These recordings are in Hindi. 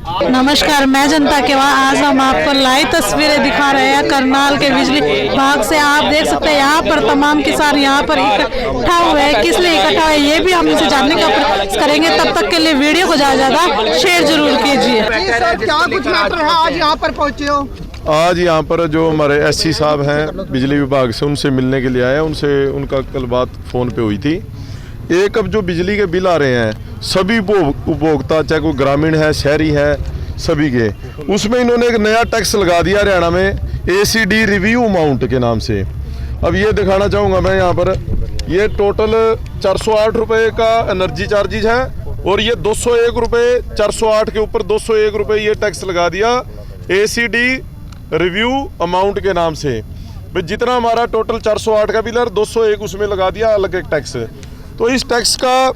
नमस्कार, मैं जनता के वहाँ आज हम आपको लाइव तस्वीरें दिखा रहे हैं करनाल के बिजली विभाग से। आप देख सकते हैं यहाँ पर तमाम किसान यहाँ पर इकट्ठा हुए हैं। किस लिए इकट्ठा हुए ये भी हम इनसे जानने का प्रयास करेंगे। तब तक के लिए वीडियो को ज्यादा शेयर जरूर कीजिए। क्या कुछ मैटर है आज यहाँ पर पहुँचे हो? आज यहाँ पर जो हमारे एससी साहब हैं बिजली विभाग से, उनसे मिलने के लिए आए। उनसे उनका कल बात फ़ोन पे हुई थी। एक अब जो बिजली के बिल आ रहे हैं सभी उपभोक्ता, चाहे कोई ग्रामीण है शहरी है, सभी के, उसमें इन्होंने एक नया टैक्स लगा दिया हरियाणा में ACD रिव्यू अमाउंट के नाम से। अब ये दिखाना चाहूँगा मैं यहाँ पर, ये टोटल 408 रुपये का एनर्जी चार्जेज है और ये 201 रुपये, 408 के ऊपर 201 रुपये ये टैक्स लगा दिया ACD रिव्यू अमाउंट के नाम से। भाई जितना हमारा टोटल 408 का बिल है, 201 उसमें लगा दिया अलग एक टैक्स। तो इस टैक्स का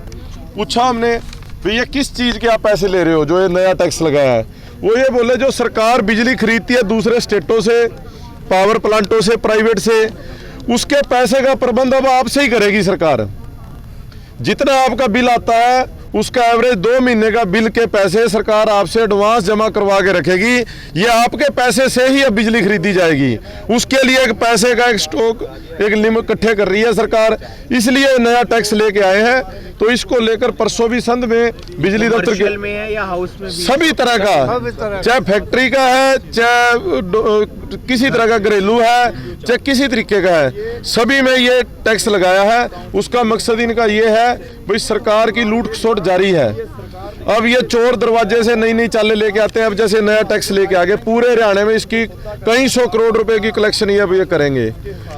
पूछा हमने, भैया किस चीज़ के आप पैसे ले रहे हो जो ये नया टैक्स लगाया है? वो ये बोले जो सरकार बिजली खरीदती है दूसरे स्टेटों से, पावर प्लांटों से, प्राइवेट से, उसके पैसे का प्रबंध अब आपसे ही करेगी सरकार। जितना आपका बिल आता है उसका एवरेज 2 महीने का बिल के पैसे सरकार आपसे एडवांस जमा करवा के रखेगी। ये आपके पैसे से ही अब बिजली खरीदी जाएगी। उसके लिए एक पैसे का एक स्टॉक, एक लिमिट इकट्ठे कर रही है सरकार, इसलिए नया टैक्स लेके आए हैं। तो इसको लेकर परसों भी संध में बिजली दफ्तर के में है या हाउस में भी? सभी तरह का, चाहे फैक्ट्री का है, चाहे किसी तरह का घरेलू है, चाहे किसी तरीके का है, सभी में ये टैक्स लगाया है। उसका मकसद इनका ये है भाई सरकार की लूट खसोट जारी है। अब ये चोर दरवाजे से नई नई चालें लेके आते हैं। अब जैसे नया टैक्स लेके आगे पूरे हरियाणा में इसकी कई 100 करोड़ रुपए की कलेक्शन ये करेंगे।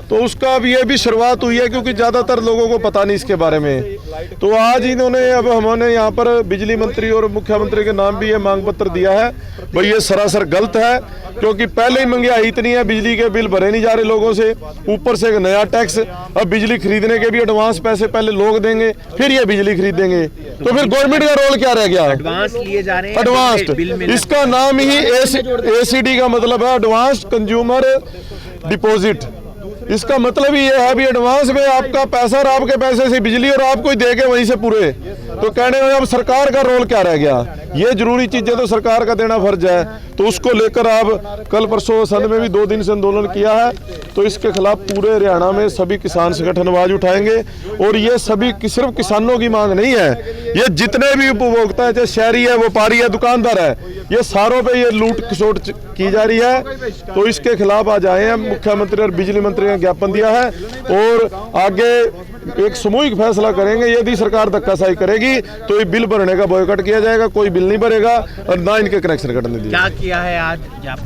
तो उसका अब ये भी शुरुआत हुई है क्योंकि ज़्यादातर लोगों को पता नहीं इसके बारे में। तो आज इन्होंने, अब हमने यहाँ पर बिजली मंत्री और मुख्यमंत्री के नाम भी ये मांग पत्र दिया है। भाई ये सरासर गलत है क्योंकि पहले ही महंगाई इतनी है, बिजली के बिल भरे नहीं जा रहे लोगों से, ऊपर से एक नया टैक्स। अब बिजली खरीदने के भी एडवांस पैसे पहले लोग देंगे, फिर ये बिजली खरीदेंगे। तो फिर गवर्नमेंट का रोल क्या रह गया? एडवांस लिए जा रहे हैं। एडवांस्ड, इसका नाम ही ACD का मतलब है एडवांस्ड कंज्यूमर डिपॉजिट। इसका मतलब ही ये है भी एडवांस में आपका पैसा और आपके पैसे से बिजली और आपको ही देके वहीं से पूरे। तो कहने में अब सरकार का रोल क्या रह गया? ये जरूरी चीजें तो सरकार का देना फर्ज है। तो उसको लेकर आप कल परसों संध में भी 2 दिन से आंदोलन किया है। तो इसके खिलाफ पूरे हरियाणा में सभी किसान संगठन आवाज उठाएंगे। और ये सभी सिर्फ किसानों की मांग नहीं है, ये जितने भी उपभोक्ता है, चाहे शहरी है, व्यापारी है, दुकानदार है, ये सारों पे ये लूट खसोट की जा रही है। तो इसके खिलाफ आज आए हैं। मुख्यमंत्री और बिजली मंत्री ने ज्ञापन दिया है और आगे एक सामूहिक फैसला करेंगे। यदि सरकार धक्काशाही करेगी तो ये बिल भरने का बॉयकॉट किया जाएगा, कोई बिल नहीं भरेगा और ना इनके कनेक्शन कटने दिए। क्या किया है आज?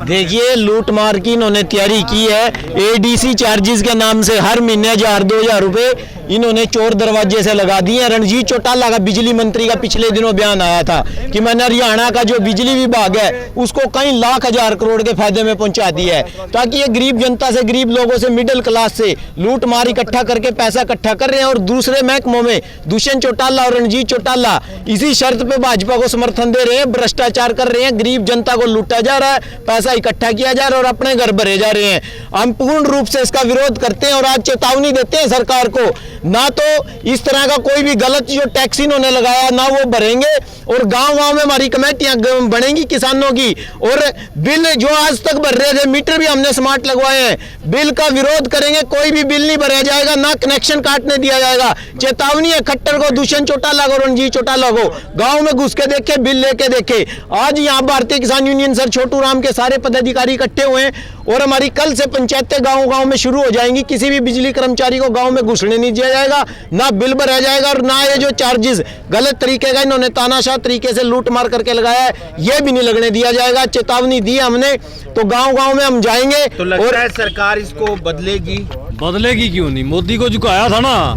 देखिए, लूट मार की इन्होंने तैयारी की है। ADC चार्जेस के नाम से हर महीने 1000-2000 रुपए इन्होंने चोर दरवाजे से लगा दिए। रणजीत चौटाला का बिजली मंत्री का पिछले दिनों बयान आया था कि मैंने हरियाणा का जो बिजली विभाग है उसको कई लाख हजार करोड़ के फायदे में पहुंचा दिया है, ताकि ये गरीब जनता से, गरीब लोगों से, मिडिल क्लास से लूट मार इकट्ठा करके पैसा इकट्ठा कर रहे हैं। और दूसरे महकमों में दुष्यंत चौटाला और रणजीत चौटाला इसी शर्त पे भाजपा को समर्थन दे रहे हैं, भ्रष्टाचार कर रहे हैं, गरीब जनता को लूटा जा रहा है, पैसा इकट्ठा किया जा रहा है और अपने घर भरे जा रहे हैं। हम पूर्ण रूप से इसका विरोध करते हैं और आज चेतावनी देते हैं सरकार को, ना तो इस तरह का कोई भी गलत जो टैक्स इन्होंने लगाया ना वो भरेंगे। और गांव-गांव में हमारी कमेटियां बनेंगी किसानों की, और बिल जो आज तक भर रहे थे, मीटर भी हमने स्मार्ट लगवाए हैं, बिल का विरोध करेंगे। कोई भी बिल नहीं भरा जाएगा, ना कनेक्शन काटने दिया जाएगा। चेतावनी है खट्टर को, दुष्यंत चौटाला को, रणजीत चौटाला को, गांव में घुस के देखे, बिल लेके देखे। आज यहाँ भारतीय किसान यूनियन सर छोटू राम के सारे पदाधिकारी इकट्ठे हुए हैं और हमारी कल से पंचायतें गांव-गांव में शुरू हो जाएंगी। किसी भी बिजली कर्मचारी को गांव में घुसने नहीं दिया जाएगा, ना बिल भरा जाएगा और ना ये जो चार्जेस गलत तरीके का इन्होंने तानाशाह तरीके से लूट मार करके लगाया है, ये भी नहीं लगने दिया जाएगा। चेतावनी दी हमने, तो गांव-गांव में हम जाएंगे। तो लगता है सरकार इसको बदलेगी क्यों नहीं? मोदी को झुकाया था ना।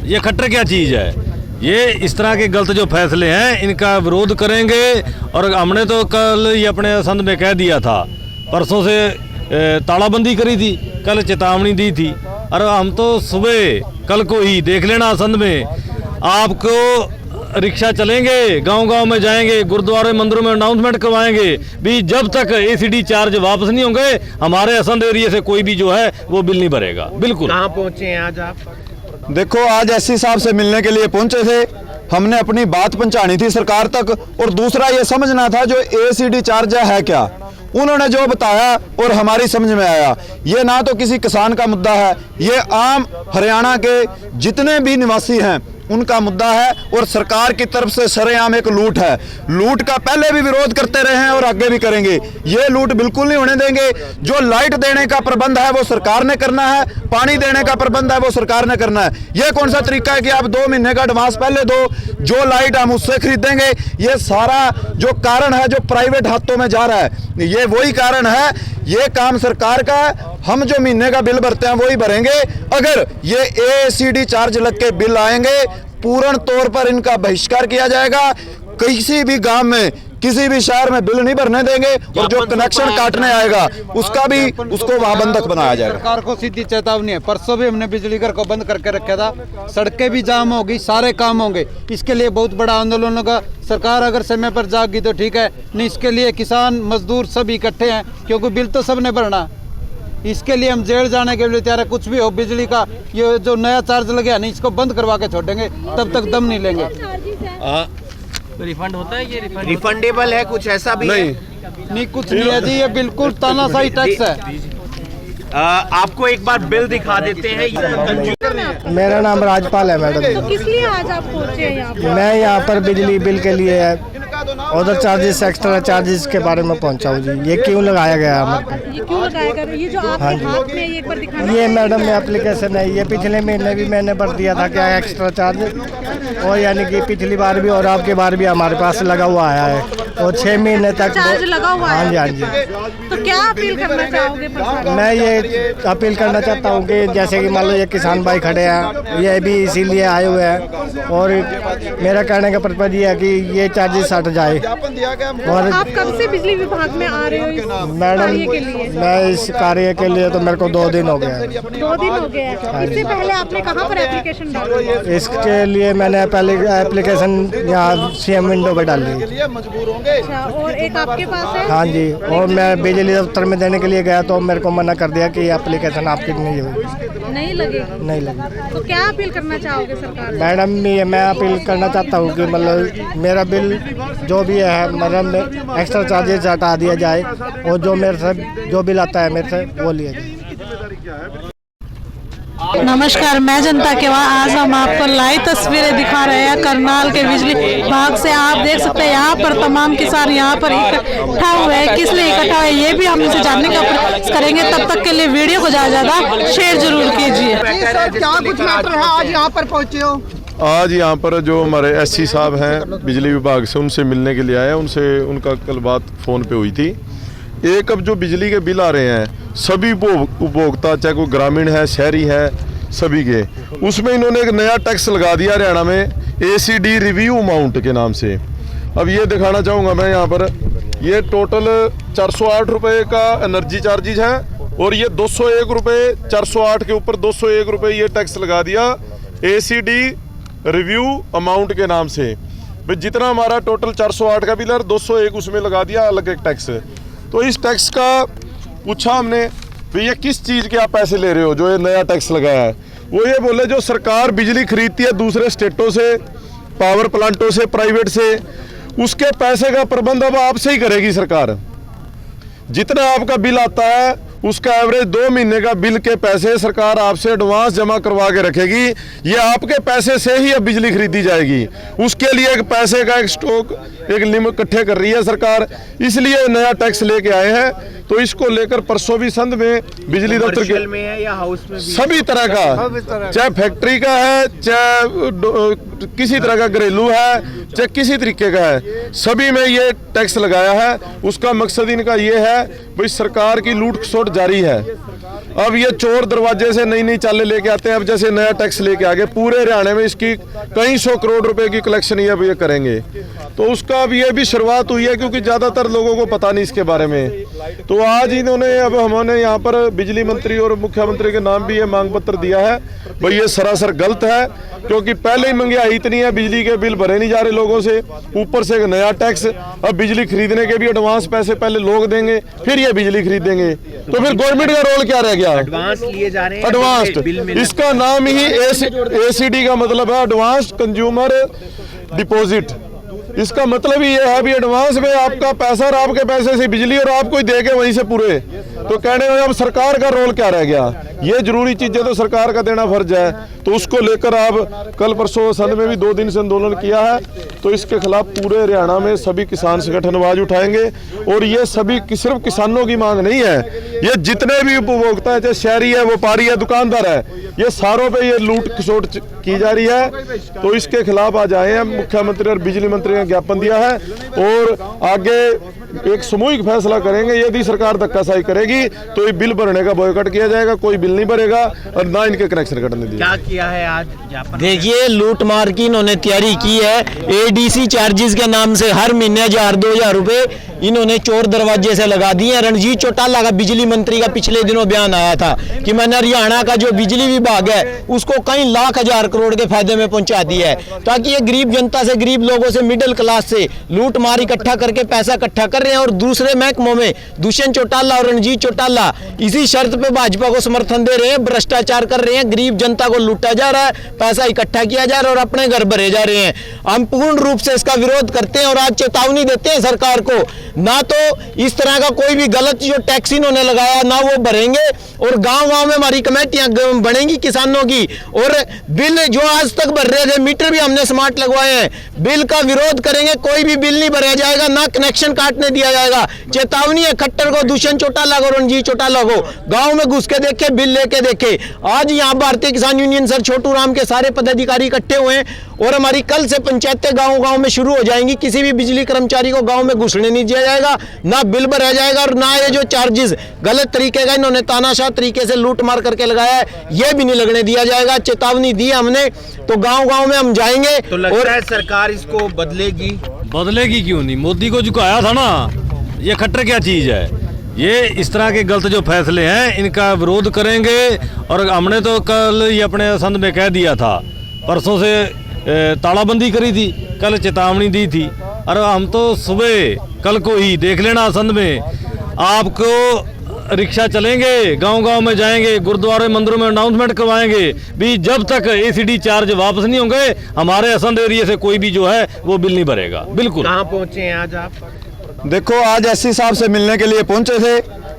ये खट्टर क्या चीज है? ये इस तरह के गलत जो फैसले हैं इनका विरोध करेंगे। और हमने तो कल ये अपने संध में कह दिया था, परसों से तालाबंदी करी थी, कल चेतावनी दी थी। और हम तो सुबह कल को ही देख लेना संध में आपको रिक्शा चलेंगे, गांव-गांव में जाएंगे, गुरुद्वारे मंदिरों में अनाउंसमेंट करवाएंगे भी जब तक ACD चार्ज वापस नहीं होंगे हमारे असंध एरिया से कोई भी जो है वो बिल नहीं भरेगा। बिल्कुल। कहाँ पहुँचे हैं आज आप? देखो, आज SC साहब से मिलने के लिए पहुंचे थे। हमने अपनी बात पहुंचानी थी सरकार तक, और दूसरा ये समझना था जो एसीडी चार्ज है क्या। उन्होंने जो बताया और हमारी समझ में आया, ये ना तो किसी किसान का मुद्दा है, ये आम हरियाणा के जितने भी निवासी हैं उनका मुद्दा है, और सरकार की तरफ से सरेआम एक लूट है। लूट का पहले भी विरोध करते रहे हैं और आगे भी करेंगे। ये लूट बिल्कुल नहीं होने देंगे। जो लाइट देने का प्रबंध है वो सरकार ने करना है, पानी देने का प्रबंध है वो सरकार ने करना है। ये कौन सा तरीका है कि आप 2 महीने का एडवांस पहले दो, जो लाइट हम उससे खरीदेंगे। ये सारा जो कारण है जो प्राइवेट हाथों में जा रहा है, ये वही कारण है। ये काम सरकार का है, हम जो महीने का बिल भरते हैं वही भरेंगे। अगर ये एसीडी चार्ज लग के बिल आएंगे, पूर्ण तौर पर इनका बहिष्कार किया जाएगा। किसी भी गांव में, किसी भी शहर में बिल नहीं भरने देंगे, और जो कनेक्शन काटने आएगा उसका भी उसको वहां बंधक बनाया जाएगा। सरकार को सीधी चेतावनी है। परसों भी हमने बिजली घर को बंद करके रखा था, सड़कें भी जाम होगी, सारे काम होंगे। इसके लिए बहुत बड़ा आंदोलन होगा। सरकार अगर समय पर जागी तो ठीक है, नहीं इसके लिए किसान मजदूर सब इकट्ठे हैं, क्योंकि बिल तो सबने भरना। इसके लिए हम जेल जाने के लिए तैयार है। कुछ भी हो, बिजली का ये जो नया चार्ज लगे नहीं, इसको बंद करवा के छोड़ेंगे, तब तक दम नहीं लेंगे। रिफंड होता है, ये रिफंडेबल है, कुछ ऐसा भी नहीं कुछ नहीं है जी, ये बिल्कुल तानाशाही टैक्स है। आपको एक बार बिल दिखा देते हैं। मेरा नाम राजपाल है मैडम। तो किस लिए आज आप पहुंचे हैं यहाँ पर? मैं यहाँ पर बिजली बिल के लिए अदर चार्जेस, एक्स्ट्रा चार्जेस के बारे में पहुँचा हूँ जी। ये क्यों लगाया गया है हमें? ये क्यों लगाया गया? ये जो आपके हाथ में है, ये एक बार दिखाना। ये मैडम ये एप्लीकेशन है, ये पिछले महीने भी मैंने भर दिया था क्या एक्स्ट्रा चार्ज, और यानी कि पिछली बार भी और आपके बार भी हमारे पास लगा हुआ आया है, और 6 महीने तक चार्ज लगा हुआ है। हाँ जी, हाँ जी। तो क्या अपील करना चाहोगे प्रशासन? मैं ये अपील करना चाहता हूँ कि जैसे कि मान लो ये किसान भाई खड़े हैं, ये भी इसीलिए आए हुए हैं, और मेरा कहने का पर्पज ये है कि ये चार्जेस हट जाए। और आप कब से बिजली विभाग में आ रहे हो इस मैडम, कार्य के लिए? मैं इस कार्य के लिए तो मेरे को 2 दिन हो गया है। 2 दिन हो गए हैं। इससे पहले आपने कहाँ पर एप्लीकेशन डाली? इसके लिए मैंने पहले एप्लीकेशन यहाँ सीएम विंडो पे डाली। अच्छा, और एक आपके पास है? हाँ जी, और मैं बिजली दफ्तर में देने के लिए गया तो मेरे को मना कर दिया कि ये एप्लीकेशन आपकी नहीं होगी, नहीं लगेगी। नहीं लगी। तो क्या अपील करना चाहोगे सरकार से? मैडम मैं अपील करना चाहता हूँ कि मतलब मेरा बिल जो भी है मतलब एक्स्ट्रा चार्जेस हटा दिया जाए, और जो मेरे से जो बिल आता है मेरे से वो लिया जाए। नमस्कार, मैं जनता के वहाँ आज हम आपको लाइव तस्वीरें दिखा रहे हैं करनाल के बिजली विभाग से। आप देख सकते हैं यहाँ पर तमाम किसान यहाँ पर इकट्ठा हुए हैं। किस लिए इकट्ठा हुए ये भी हम इनसे जानने का प्रयास करेंगे। तब तक के लिए वीडियो को ज़्यादा शेयर जरूर कीजिए। क्या कुछ मैटर है आज यहाँ पर पहुँचे हो? आज यहाँ पर जो हमारे एससी साहब हैं बिजली विभाग से, उनसे मिलने के लिए आए। उनसे उनका कल बात फ़ोन पे हुई थी। एक अब जो बिजली के बिल आ रहे हैं सभी उपभोक्ता, चाहे कोई ग्रामीण है, शहरी है, सभी के, उसमें इन्होंने एक नया टैक्स लगा दिया हरियाणा में, एसीडी रिव्यू अमाउंट के नाम से। अब ये दिखाना चाहूँगा मैं यहाँ पर, ये टोटल 408 रुपये का एनर्जी चार्जेज है, और ये 201 रुपये, 408 के ऊपर 201 रुपये ये टैक्स लगा दिया एसीडी रिव्यू अमाउंट के नाम से। भाई जितना हमारा टोटल 408 का बिल है, 201 उसमें लगा दिया अलग एक टैक्स। तो इस टैक्स का पूछा हमने, ये किस चीज़ के आप पैसे ले रहे हो जो ये नया टैक्स लगाया है? वो ये बोले जो सरकार बिजली खरीदती है दूसरे स्टेटों से, पावर प्लांटों से, प्राइवेट से, उसके पैसे का प्रबंध अब आपसे ही करेगी सरकार। जितना आपका बिल आता है उसका एवरेज 2 महीने का बिल के पैसे सरकार आपसे एडवांस जमा करवा के रखेगी। ये आपके पैसे से ही अब बिजली खरीदी जाएगी। उसके लिए एक पैसे का एक स्टॉक, एक लिमिट इकट्ठे कर रही है सरकार, इसलिए नया टैक्स लेके आए हैं। तो इसको लेकर परसों भी संध में बिजली दफ्तर के में है या हाउस में भी? सभी तरह का, चाहे फैक्ट्री का है, चाहे किसी तरह का घरेलू है, चाहे किसी तरीके का है, सभी में ये टैक्स लगाया है। उसका मकसद इनका ये है भाई सरकार की लूट खसोट जारी है। अब ये चोर दरवाजे से नई नई चालें लेके आते हैं। अब जैसे नया टैक्स लेके आ गए, पूरे हरियाणा में इसकी कई 100 करोड़ रुपए की कलेक्शन ये अब ये करेंगे। तो उसका अब ये भी शुरुआत हुई है, क्योंकि ज़्यादातर लोगों को पता नहीं इसके बारे में। तो आज इन्होंने, अब हमने यहाँ पर बिजली मंत्री और मुख्यमंत्री के नाम भी ये मांग पत्र दिया है। भाई ये सरासर गलत है, क्योंकि पहले ही महंगाई इतनी है, बिजली के बिल भरे नहीं जा रहे लोगों से, ऊपर से एक नया टैक्स। अब बिजली खरीदने के भी एडवांस पैसे पहले लोग देंगे, फिर ये बिजली खरीदेंगे। तो फिर गवर्नमेंट का रोल क्या रह गया? एडवांस लिए जा रहे हैं। एडवांस्ड, इसका नाम ही एसीडी का मतलब है एडवांस्ड कंज्यूमर डिपॉजिट। इसका मतलब ही ये है भी एडवांस में आपका पैसा और आपके पैसे से बिजली और आपको ही देके वहीं से पूरे, तो कहने में अब सरकार का रोल क्या रह गया? ये जरूरी चीजें तो सरकार का देना फर्ज है, तो उसको लेकर आप कल परसों संघ में भी 2 दिन से आंदोलन किया है, तो इसके खिलाफ पूरे हरियाणा में सभी किसान संगठन आवाज उठाएंगे। और ये सभी सिर्फ किसानों की मांग नहीं है, ये जितने भी उपभोक्ता है, चाहे शहरी है, व्यापारी है, दुकानदार है, ये सारों पे ये लूट खसोट की जा रही है, तो इसके खिलाफ आज आए हैं। मुख्यमंत्री और बिजली मंत्री ने ज्ञापन दिया है और आगे एक सामूहिक फैसला करेंगे। यदि सरकार धक्काशाही करेगी तो ये बिल भरने का बॉयकॉट किया जाएगा, कोई बिल नहीं भरेगा और ना इनके कनेक्शन कटने दिए। क्या किया है आज ज्ञापन? देखिए, लूट मार की इन्होंने तैयारी की है। एडीसी चार्जेस के नाम से हर महीने 1000-2000 रुपए इन्होंने चोर दरवाजे से लगा दिए। रणजीत चौटाला का बिजली मंत्री का पिछले दिनों बयान आया था कि मैंने हरियाणा का जो बिजली विभाग है उसको कई लाख हजार करोड़ के फायदे में पहुंचा दिया है, ताकि ये गरीब जनता से, गरीब लोगों से, मिडिल क्लास से लूट मार इकट्ठा करके पैसा इकट्ठा कर रहे हैं। और दूसरे महकमों में दुष्यंत चौटाला और रणजीत चौटाला इसी शर्त पे भाजपा को समर्थन दे रहे हैं, भ्रष्टाचार कर रहे हैं, गरीब जनता को लूटा जा रहा है, पैसा इकट्ठा किया जा रहा है और अपने घर भरे जा रहे हैं। हम पूर्ण रूप से इसका विरोध करते हैं और आज चेतावनी देते हैं सरकार को, ना तो इस तरह का कोई भी गलत जो टैक्स इन्होंने लगाया ना वो भरेंगे, और गांव-गांव में हमारी कमेटियां बनेंगी किसानों की, और बिल जो आज तक भर रहे थे, मीटर भी हमने स्मार्ट लगवाए हैं, बिल का विरोध करेंगे। कोई भी बिल नहीं भरा जाएगा, ना कनेक्शन काटने दिया जाएगा। चेतावनी है खट्टर को, दुष्यंत चौटाला को, रणजीत चौटाला को, गांव में घुस के देखे, बिल लेके देखे। आज यहाँ भारतीय किसान यूनियन सर छोटू राम के सारे पदाधिकारी इकट्ठे हुए हैं और हमारी कल से पंचायतें गांव-गांव में शुरू हो जाएंगी। किसी भी बिजली कर्मचारी को गांव में घुसने नहीं दिया जाएगा, ना बिल भरा जाएगा और ना ये जो चार्जेस गलत तरीके का इन्होंने तानाशाह तरीके से लूट मार करके लगाया है, ये भी नहीं लगने दिया जाएगा। चेतावनी दी हमने, तो गांव-गांव में हम जाएंगे। तो लगता है सरकार इसको बदलेगी? बदलेगी क्यों नहीं? मोदी को झुकाया था ना, ये खट्टर क्या चीज़ है? ये इस तरह के गलत जो फैसले हैं इनका विरोध करेंगे। और हमने तो कल ये अपने संघ में कह दिया था, परसों से तालाबंदी करी थी, कल चेतावनी दी थी, और हम तो सुबह कल को ही देख लेना संघ में आपको रिक्शा चलेंगे, गांव-गांव में जाएंगे, गुरुद्वारे मंदिरों में अनाउंसमेंट करवाएंगे भी जब तक एसीडी चार्ज वापस नहीं होंगे हमारे असंध एरिया से कोई भी जो है वो बिल नहीं भरेगा। बिल्कुल। कहाँ पहुँचे हैं आज आप? देखो, आज एससी साहब से मिलने के लिए पहुंचे थे,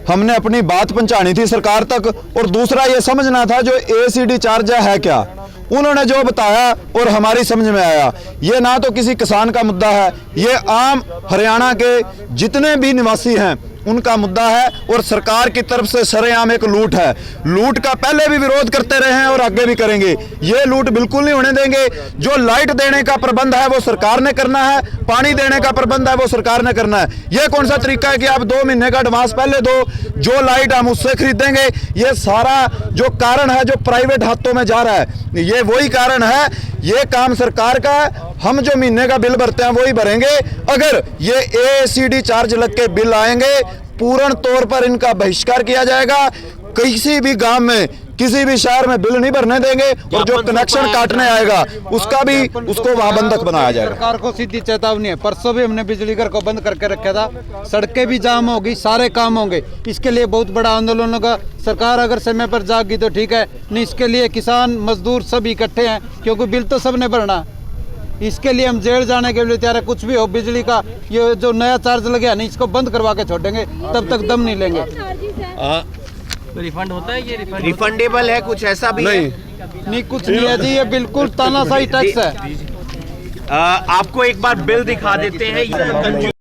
हमने अपनी बात पहुंचानी थी सरकार तक, और दूसरा ये समझना था जो एसीडी चार्ज है क्या। उन्होंने जो बताया और हमारी समझ में आया, ये ना तो किसी किसान का मुद्दा है, ये आम हरियाणा के जितने भी निवासी हैं उनका मुद्दा है, और सरकार की तरफ से सरेआम एक लूट है। लूट का पहले भी विरोध करते रहे हैं और आगे भी करेंगे। ये लूट बिल्कुल नहीं होने देंगे। जो लाइट देने का प्रबंध है वो सरकार ने करना है, पानी देने का प्रबंध है वो सरकार ने करना है। ये कौन सा तरीका है कि आप 2 महीने का एडवांस पहले दो, जो लाइट हम उससे खरीदेंगे? ये सारा जो कारण है जो प्राइवेट हाथों में जा रहा है, ये वही कारण है। ये काम सरकार का है, हम जो महीने का बिल भरते हैं वही भरेंगे। अगर ये एसीडी चार्ज लग के बिल आएंगे, पूर्ण तौर पर इनका बहिष्कार किया जाएगा। किसी भी गांव में, किसी भी शहर में बिल नहीं भरने देंगे, और जो कनेक्शन काटने आएगा उसका भी उसको वहां बंधक बनाया जाएगा। सरकार को सीधी चेतावनी है। परसों भी हमने बिजली घर को बंद करके रखा था, सड़कें भी जाम होगी, सारे काम होंगे। इसके लिए बहुत बड़ा आंदोलन होगा। सरकार अगर समय पर जागी तो ठीक है, नहीं इसके लिए किसान मजदूर सब इकट्ठे हैं, क्योंकि बिल तो सबने भरना। इसके लिए हम जेल जाने के लिए तैयार है। कुछ भी हो, बिजली का ये जो नया चार्ज लगे नहीं, इसको बंद करवा के छोड़ेंगे, तब तक दम नहीं लेंगे। रिफंड होता है? ये रिफंडेबल है? कुछ ऐसा भी नहीं, कुछ नहीं है जी, ये बिल्कुल तानाशाही टैक्स है। आपको एक बार बिल दिखा देते हैं।